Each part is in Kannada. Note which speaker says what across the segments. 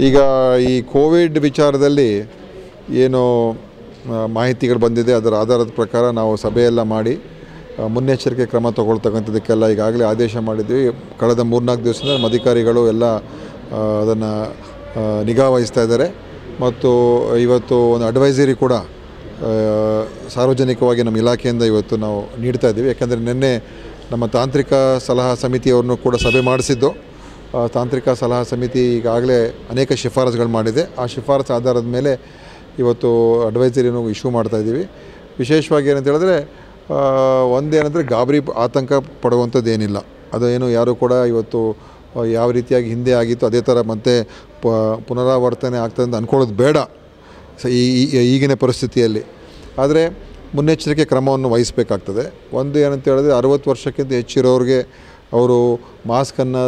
Speaker 1: ಈಗ ಈ ಕೋವಿಡ್ ವಿಚಾರದಲ್ಲಿ ಏನು ಮಾಹಿತಿಗಳು ಬಂದಿದೆ ಅದರ ಆಧಾರದ ಪ್ರಕಾರ ನಾವು ಸಭೆಯೆಲ್ಲ ಮಾಡಿ ಮುನ್ನೆಚ್ಚರಿಕೆ ಕ್ರಮ ತಗೊಳ್ತಕ್ಕಂಥದ್ದಕ್ಕೆಲ್ಲ ಈಗಾಗಲೇ ಆದೇಶ ಮಾಡಿದ್ವಿ. ಕಳೆದ 3-4 ದಿವಸದಿಂದ ನಮ್ಮ ಅಧಿಕಾರಿಗಳು ಎಲ್ಲ ಅದನ್ನು ನಿಗಾ ವಹಿಸ್ತಾ ಇದ್ದಾರೆ. ಮತ್ತು ಇವತ್ತು ಒಂದು ಅಡ್ವೈಸರಿ ಕೂಡ ಸಾರ್ವಜನಿಕವಾಗಿ ನಮ್ಮ ಇಲಾಖೆಯಿಂದ ಇವತ್ತು ನಾವು ನೀಡ್ತಾ ಇದ್ದೀವಿ. ಯಾಕೆಂದರೆ ನಿನ್ನೆ ನಮ್ಮ ತಾಂತ್ರಿಕ ಸಲಹಾ ಸಮಿತಿಯವ್ರನ್ನೂ ಕೂಡ ಸಭೆ ಮಾಡಿಸಿದ್ದು. ತಾಂತ್ರಿಕ ಸಲಹಾ ಸಮಿತಿ ಈಗಾಗಲೇ ಅನೇಕ ಶಿಫಾರಸುಗಳು ಮಾಡಿದೆ. ಆ ಶಿಫಾರಸು ಆಧಾರದ ಮೇಲೆ ಇವತ್ತು ಅಡ್ವೈಸರಿನೂ ಇಶ್ಯೂ ಮಾಡ್ತಾಯಿದ್ದೀವಿ. ವಿಶೇಷವಾಗಿ ಏನಂತ ಹೇಳಿದ್ರೆ ಒಂದೇನೆಂದರೆ ಗಾಬರಿ ಆತಂಕ ಪಡುವಂಥದ್ದು ಏನಿಲ್ಲ. ಅದೇನು ಯಾರೂ ಕೂಡ ಇವತ್ತು ಯಾವ ರೀತಿಯಾಗಿ ಹಿಂದೆ ಆಗಿತ್ತು ಅದೇ ಥರ ಮತ್ತೆ ಪುನರಾವರ್ತನೆ ಆಗ್ತದೆ ಅಂತ ಅಂದ್ಕೊಳ್ಳೋದು ಬೇಡ ಈಗಿನ ಪರಿಸ್ಥಿತಿಯಲ್ಲಿ. ಆದರೆ ಮುನ್ನೆಚ್ಚರಿಕೆ ಕ್ರಮವನ್ನು ವಹಿಸಬೇಕಾಗ್ತದೆ. ಒಂದು ಏನಂತ ಹೇಳಿದ್ರೆ 60 ವರ್ಷಕ್ಕಿಂತ ಹೆಚ್ಚಿರೋರಿಗೆ ಅವರು ಮಾಸ್ಕನ್ನು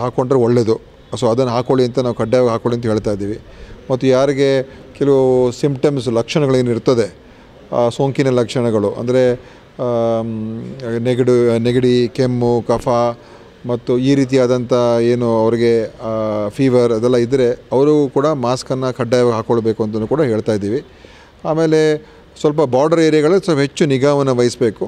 Speaker 1: ಹಾಕ್ಕೊಂಡ್ರೆ ಒಳ್ಳೆಯದು. ಸೊ ಅದನ್ನು ಹಾಕ್ಕೊಳ್ಳಿ ಅಂತ ನಾವು ಕಡ್ಡಾಯವಾಗಿ ಹಾಕ್ಕೊಳ್ಳಿ ಅಂತ ಹೇಳ್ತಾ ಇದ್ದೀವಿ. ಮತ್ತು ಯಾರಿಗೆ ಕೆಲವು ಸಿಂಪ್ಟಮ್ಸ್ ಲಕ್ಷಣಗಳೇನಿರ್ತದೆ, ಸೋಂಕಿನ ಲಕ್ಷಣಗಳು ಅಂದರೆ ನೆಗಡಿ, ಕೆಮ್ಮು, ಕಫ ಮತ್ತು ಈ ರೀತಿಯಾದಂಥ ಏನು ಅವರಿಗೆ ಫೀವರ್ ಅದೆಲ್ಲ ಇದ್ದರೆ ಅವರು ಕೂಡ ಮಾಸ್ಕನ್ನು ಕಡ್ಡಾಯವಾಗಿ ಹಾಕ್ಕೊಳ್ಬೇಕು ಅಂತಲೂ ಕೂಡ ಹೇಳ್ತಾ ಇದ್ದೀವಿ. ಆಮೇಲೆ ಸ್ವಲ್ಪ ಬಾರ್ಡರ್ ಏರಿಯಾಗಳಲ್ಲಿ ಸ್ವಲ್ಪ ಹೆಚ್ಚು ನಿಗಾವನ್ನು ವಹಿಸಬೇಕು.